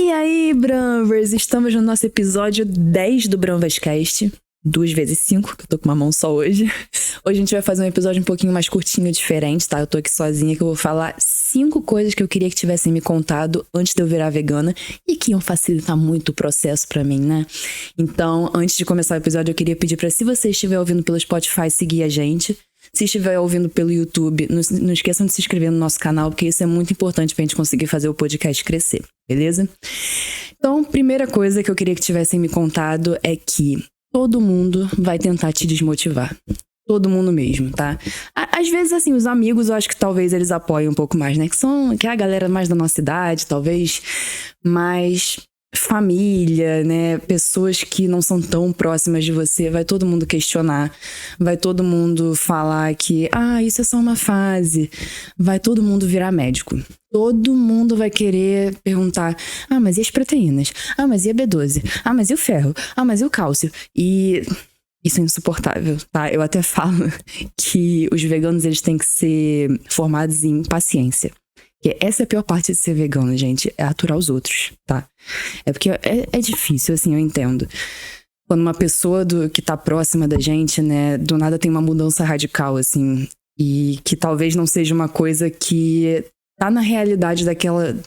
E aí, Branvers, estamos no nosso episódio 10 do Branvescast. 2 vezes 5, que eu tô com uma mão só hoje. Hoje a gente vai fazer um episódio um pouquinho mais curtinho, diferente, tá? Eu tô aqui sozinha, que eu vou falar 5 coisas que eu queria que tivessem me contado antes de eu virar vegana e que iam facilitar muito o processo pra mim, né? Então, antes de começar o episódio, eu queria pedir pra, se você estiver ouvindo pelo Spotify, seguir a gente. Se estiver ouvindo pelo YouTube, não esqueçam de se inscrever no nosso canal, porque isso é muito importante pra gente conseguir fazer o podcast crescer, beleza? Então, primeira coisa que eu queria que tivessem me contado é que todo mundo vai tentar te desmotivar. Todo mundo mesmo, tá? Às vezes, assim, os amigos, eu acho que talvez eles apoiem um pouco mais, né? Que é a galera mais da nossa idade, talvez. Mas família, né? Pessoas que não são tão próximas de você, vai todo mundo questionar. Vai todo mundo falar que, isso é só uma fase. Vai todo mundo virar médico. Todo mundo vai querer perguntar, mas e as proteínas? Mas e a B12? Mas e o ferro? Mas e o cálcio? E isso é insuportável, tá? Eu até falo que os veganos, eles têm que ser formados em paciência. Porque essa é a pior parte de ser vegano, gente, é aturar os outros, tá? É porque é difícil, assim, eu entendo. Quando uma pessoa que tá próxima da gente, né, do nada tem uma mudança radical, assim, e que talvez não seja uma coisa que tá na realidade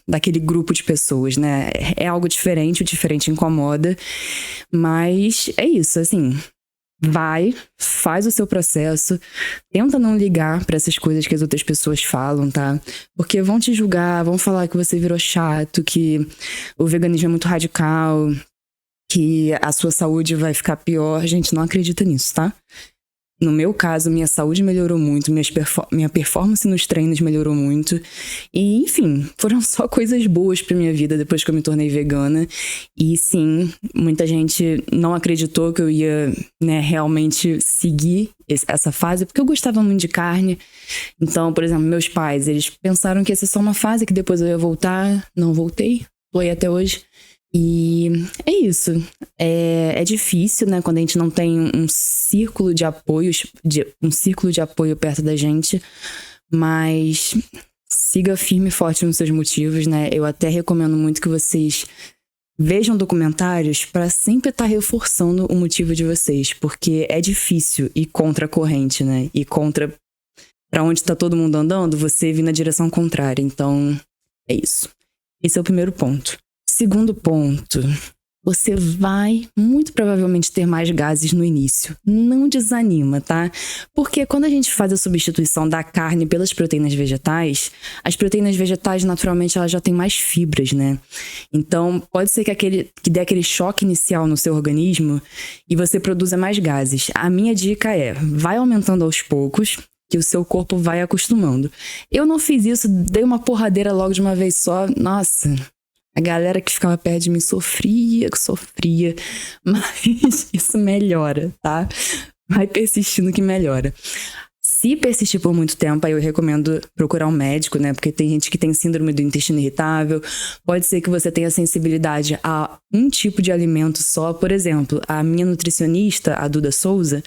daquele grupo de pessoas, né? É algo diferente, o diferente incomoda, mas é isso, assim. Vai, faz o seu processo, tenta não ligar pra essas coisas que as outras pessoas falam, tá? Porque vão te julgar, vão falar que você virou chato, que o veganismo é muito radical, que a sua saúde vai ficar pior. Gente, não acredita nisso, tá? No meu caso, minha saúde melhorou muito, minha performance nos treinos melhorou muito. E, enfim, foram só coisas boas pra minha vida depois que eu me tornei vegana. E, sim, muita gente não acreditou que eu ia, né, realmente seguir essa fase, porque eu gostava muito de carne. Então, por exemplo, meus pais, eles pensaram que ia ser só uma fase, que depois eu ia voltar. Não voltei, tô aí até hoje. E é isso. É difícil, né, quando a gente não tem um círculo de apoio perto da gente, mas siga firme e forte nos seus motivos, né? Eu até recomendo muito que vocês vejam documentários para sempre estar reforçando o motivo de vocês, porque é difícil ir contra a corrente, né? E contra para onde tá todo mundo andando, você vir na direção contrária. Então, é isso. Esse é o primeiro ponto. Segundo ponto, você vai muito provavelmente ter mais gases no início. Não desanima, tá? Porque quando a gente faz a substituição da carne pelas proteínas vegetais, as proteínas vegetais, naturalmente, elas já têm mais fibras, né? Então, pode ser que dê aquele choque inicial no seu organismo e você produza mais gases. A minha dica é, vai aumentando aos poucos, que o seu corpo vai acostumando. Eu não fiz isso, dei uma porradeira logo de uma vez só. Nossa, a galera que ficava perto de mim sofria, mas isso melhora, tá? Vai persistindo que melhora. Se persistir por muito tempo, aí eu recomendo procurar um médico, né? Porque tem gente que tem síndrome do intestino irritável. Pode ser que você tenha sensibilidade a um tipo de alimento só. Por exemplo, a minha nutricionista, a Duda Souza,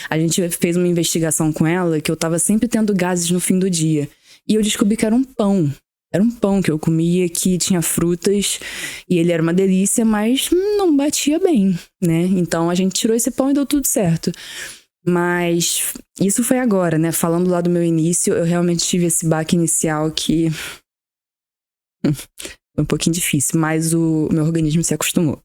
a gente fez uma investigação com ela que eu tava sempre tendo gases no fim do dia. E eu descobri que era um pão. Era um pão que eu comia que tinha frutas e ele era uma delícia, mas não batia bem, né? Então a gente tirou esse pão e deu tudo certo. Mas isso foi agora, né? Falando lá do meu início, eu realmente tive esse baque inicial que foi um pouquinho difícil, mas o meu organismo se acostumou.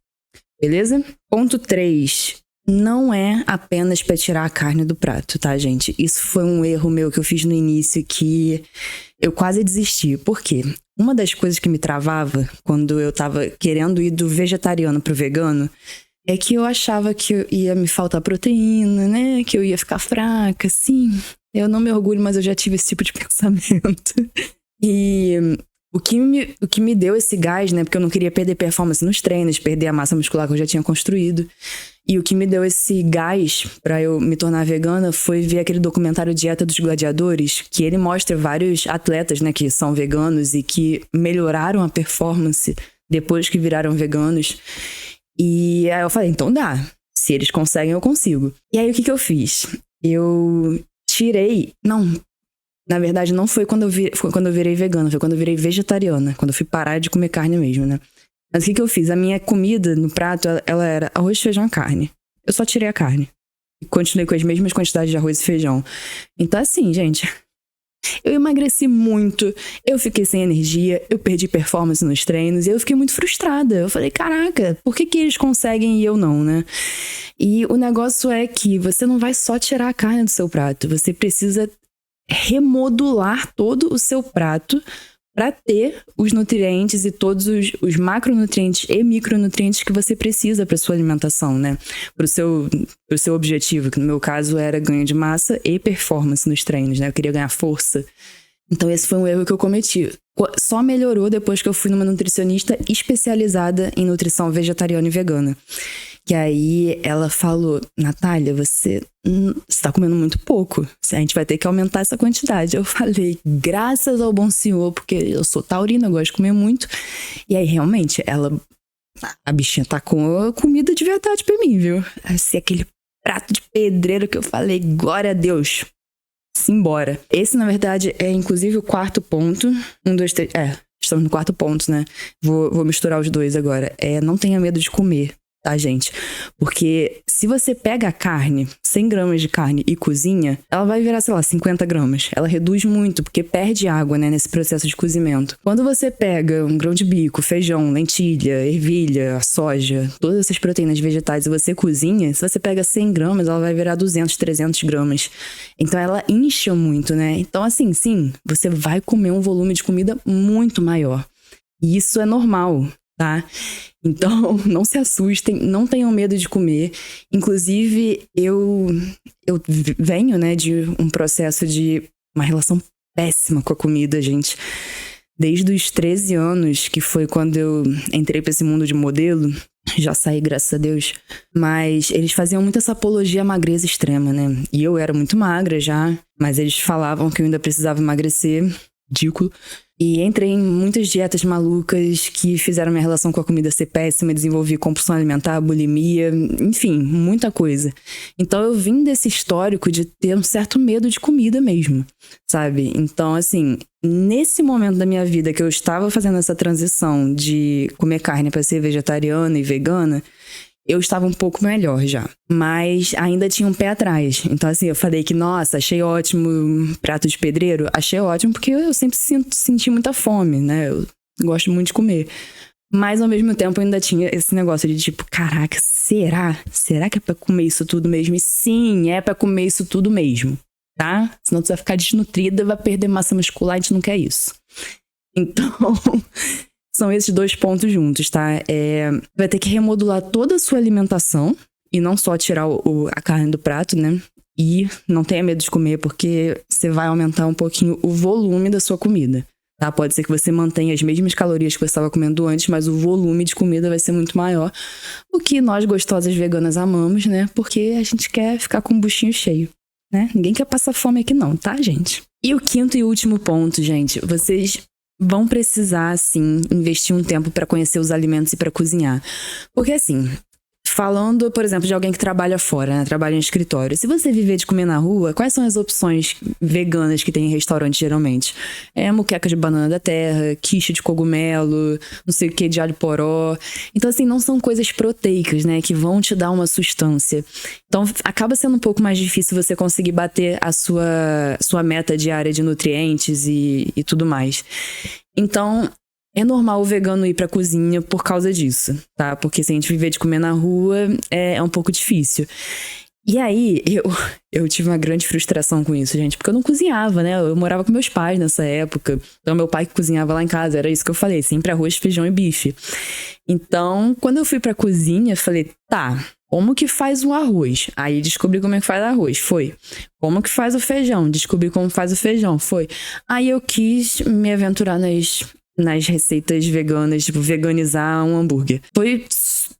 Beleza? Ponto 3. Não é apenas pra tirar a carne do prato, tá, gente? Isso foi um erro meu que eu fiz no início que eu quase desisti. Por quê? Uma das coisas que me travava quando eu tava querendo ir do vegetariano pro vegano é que eu achava que ia me faltar proteína, né? Que eu ia ficar fraca, assim. Eu não me orgulho, mas eu já tive esse tipo de pensamento. E o que me deu esse gás, né? Porque eu não queria perder performance nos treinos, perder a massa muscular que eu já tinha construído. E o que me deu esse gás pra eu me tornar vegana foi ver aquele documentário Dieta dos Gladiadores, que ele mostra vários atletas, né, que são veganos e que melhoraram a performance depois que viraram veganos. E aí eu falei, então dá. Se eles conseguem, eu consigo. E aí o que eu fiz? Eu tirei... Não, na verdade não foi quando eu virei vegana, foi quando eu virei vegetariana, quando eu fui parar de comer carne mesmo, né? Mas o que eu fiz? A minha comida no prato, ela era arroz, feijão e carne. Eu só tirei a carne. E continuei com as mesmas quantidades de arroz e feijão. Então assim, gente, eu emagreci muito, eu fiquei sem energia, eu perdi performance nos treinos e eu fiquei muito frustrada. Eu falei, caraca, por que eles conseguem e eu não, né? E o negócio é que você não vai só tirar a carne do seu prato, você precisa remodular todo o seu prato para ter os nutrientes e todos os macronutrientes e micronutrientes que você precisa para sua alimentação, né? Pro seu objetivo, que no meu caso era ganho de massa e performance nos treinos, né? Eu queria ganhar força. Então esse foi um erro que eu cometi. Só melhorou depois que eu fui numa nutricionista especializada em nutrição vegetariana e vegana. Que aí ela falou, Natália, você tá comendo muito pouco. A gente vai ter que aumentar essa quantidade. Eu falei, graças ao bom senhor, porque eu sou taurina, eu gosto de comer muito. E aí, realmente, a bichinha tacou comida de verdade pra mim, viu? Assim, aquele prato de pedreiro que eu falei, glória a Deus. Simbora. Esse, na verdade, é inclusive o quarto ponto. 1, 2, 3... estamos no quarto ponto, né? Vou misturar os dois agora. Não tenha medo de comer. Tá, gente? Porque se você pega a carne, 100 gramas de carne e cozinha, ela vai virar, sei lá, 50 gramas. Ela reduz muito, porque perde água, né, nesse processo de cozimento. Quando você pega um grão de bico, feijão, lentilha, ervilha, soja, todas essas proteínas vegetais e você cozinha, se você pega 100 gramas, ela vai virar 200, 300 gramas. Então ela incha muito, né? Então assim, sim, você vai comer um volume de comida muito maior. E isso é normal, tá? Então, não se assustem, não tenham medo de comer. Inclusive, eu venho, né, de um processo de uma relação péssima com a comida, gente. Desde os 13 anos, que foi quando eu entrei pra esse mundo de modelo, já saí, graças a Deus. Mas eles faziam muito essa apologia à magreza extrema, né? E eu era muito magra já, mas eles falavam que eu ainda precisava emagrecer. Ridículo. E entrei em muitas dietas malucas que fizeram minha relação com a comida ser péssima, desenvolvi compulsão alimentar, bulimia, enfim, muita coisa. Então eu vim desse histórico de ter um certo medo de comida mesmo, sabe? Então, assim, nesse momento da minha vida que eu estava fazendo essa transição de comer carne para ser vegetariana e vegana, eu estava um pouco melhor já, mas ainda tinha um pé atrás. Então assim, eu falei que, nossa, achei ótimo prato de pedreiro. Achei ótimo porque eu sempre senti muita fome, né? Eu gosto muito de comer. Mas ao mesmo tempo eu ainda tinha esse negócio de tipo, caraca, será? Será que é pra comer isso tudo mesmo? E sim, é pra comer isso tudo mesmo, tá? Senão tu vai ficar desnutrida, vai perder massa muscular, a gente não quer isso. Então... são esses dois pontos juntos, tá? Vai ter que remodular toda a sua alimentação e não só tirar a carne do prato, né? E não tenha medo de comer, porque você vai aumentar um pouquinho o volume da sua comida, tá? Pode ser que você mantenha as mesmas calorias que você estava comendo antes, mas o volume de comida vai ser muito maior. O que nós gostosas veganas amamos, né? Porque a gente quer ficar com o buchinho cheio, né? Ninguém quer passar fome aqui não, tá, gente? E o quinto e último ponto, gente, vocês vão precisar, sim, investir um tempo para conhecer os alimentos e para cozinhar. Porque, assim, falando, por exemplo, de alguém que trabalha fora, né? Trabalha em escritório. Se você viver de comer na rua, quais são as opções veganas que tem em restaurante, geralmente? Moqueca de banana da terra, quiche de cogumelo, não sei o que, de alho poró. Então, assim, não são coisas proteicas, né? Que vão te dar uma sustância. Então, acaba sendo um pouco mais difícil você conseguir bater a sua meta diária de nutrientes e tudo mais. Então, é normal o vegano ir pra cozinha por causa disso, tá? Porque se a gente viver de comer na rua, é um pouco difícil. E aí, eu tive uma grande frustração com isso, gente, porque eu não cozinhava, né? Eu morava com meus pais nessa época. Então, meu pai que cozinhava lá em casa, era isso que eu falei, sempre arroz, feijão e bife. Então, quando eu fui pra cozinha, eu falei, tá, como que faz o arroz? Aí descobri como é que faz o arroz, foi. Como que faz o feijão? Descobri como faz o feijão, foi. Aí eu quis me aventurar nas receitas veganas, tipo, veganizar um hambúrguer. Foi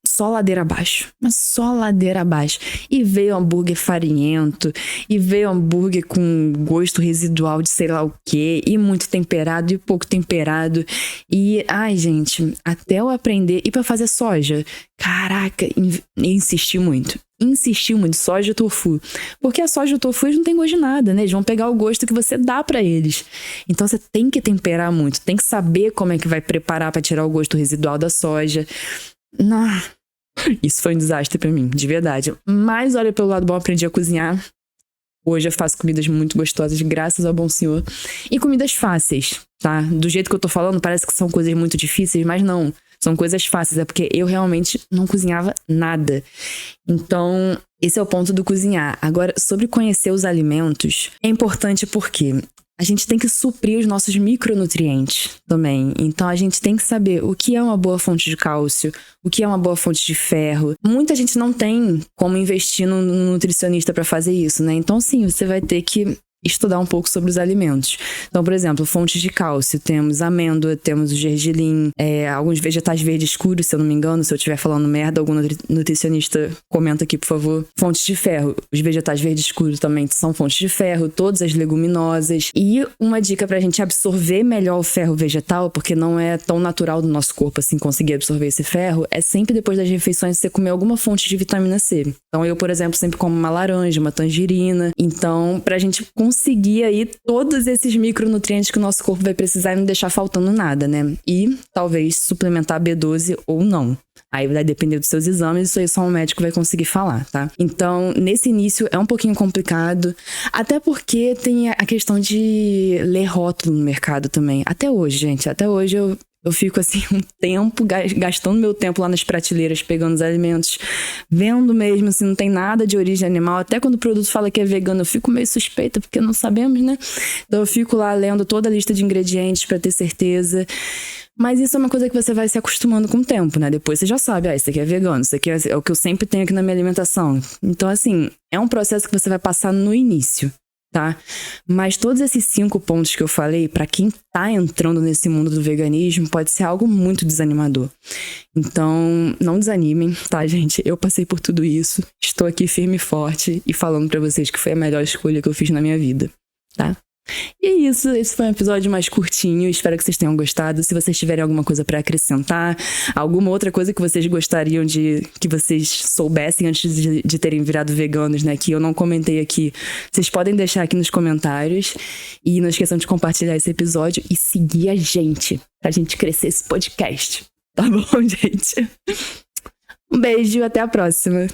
só ladeira abaixo, mas só ladeira abaixo. E veio hambúrguer farinhento, e veio hambúrguer com gosto residual de sei lá o quê, e muito temperado, e pouco temperado. E, ai, gente, até eu aprender, e pra fazer soja, caraca, insisti muito. insistiu muito, soja e tofu. Porque a soja e o tofu eles não tem gosto de nada, né? Eles vão pegar o gosto que você dá pra eles. Então você tem que temperar muito, tem que saber como é que vai preparar pra tirar o gosto residual da soja. Isso foi um desastre pra mim, de verdade. Mas olha, pelo lado bom, eu aprendi a cozinhar. Hoje eu faço comidas muito gostosas, graças ao bom Senhor. E comidas fáceis, tá? Do jeito que eu tô falando, parece que são coisas muito difíceis, mas não. São coisas fáceis, é porque eu realmente não cozinhava nada. Então, esse é o ponto do cozinhar. Agora, sobre conhecer os alimentos, é importante porque a gente tem que suprir os nossos micronutrientes também. Então, a gente tem que saber o que é uma boa fonte de cálcio, o que é uma boa fonte de ferro. Muita gente não tem como investir num nutricionista para fazer isso, né? Então, sim, você vai ter que estudar um pouco sobre os alimentos. Então, por exemplo, fontes de cálcio. Temos amêndoa, temos o gergelim, alguns vegetais verdes escuros, se eu não me engano. Se eu estiver falando merda, algum nutricionista comenta aqui, por favor. Fontes de ferro. Os vegetais verdes escuros também são fontes de ferro. Todas as leguminosas. E uma dica pra gente absorver melhor o ferro vegetal, porque não é tão natural do nosso corpo assim conseguir absorver esse ferro, é sempre depois das refeições você comer alguma fonte de vitamina C. Então, eu, por exemplo, sempre como uma laranja, uma tangerina. Então, pra gente conseguir aí todos esses micronutrientes que o nosso corpo vai precisar e não deixar faltando nada, né? E talvez suplementar B12 ou não. Aí vai depender dos seus exames, isso aí só um médico vai conseguir falar, tá? Então, nesse início é um pouquinho complicado, até porque tem a questão de ler rótulo no mercado também. Até hoje, gente, até hoje eu fico assim um tempo, gastando meu tempo lá nas prateleiras, pegando os alimentos, vendo mesmo se não tem nada de origem animal. Até quando o produto fala que é vegano, eu fico meio suspeita, porque não sabemos, né? Então eu fico lá lendo toda a lista de ingredientes pra ter certeza. Mas isso é uma coisa que você vai se acostumando com o tempo, né? Depois você já sabe, isso aqui é vegano, isso aqui é o que eu sempre tenho aqui na minha alimentação. Então, assim, é um processo que você vai passar no início, tá? Mas todos esses 5 pontos que eu falei, pra quem tá entrando nesse mundo do veganismo, pode ser algo muito desanimador. Então, não desanimem, tá, gente? Eu passei por tudo isso, estou aqui firme e forte e falando pra vocês que foi a melhor escolha que eu fiz na minha vida, tá? E é isso, esse foi um episódio mais curtinho, espero que vocês tenham gostado. Se vocês tiverem alguma coisa pra acrescentar, alguma outra coisa que vocês gostariam de que vocês soubessem antes de terem virado veganos, né, que eu não comentei aqui, vocês podem deixar aqui nos comentários. E não esqueçam de compartilhar esse episódio e seguir a gente, pra gente crescer esse podcast, tá bom, gente? Um beijo, até a próxima!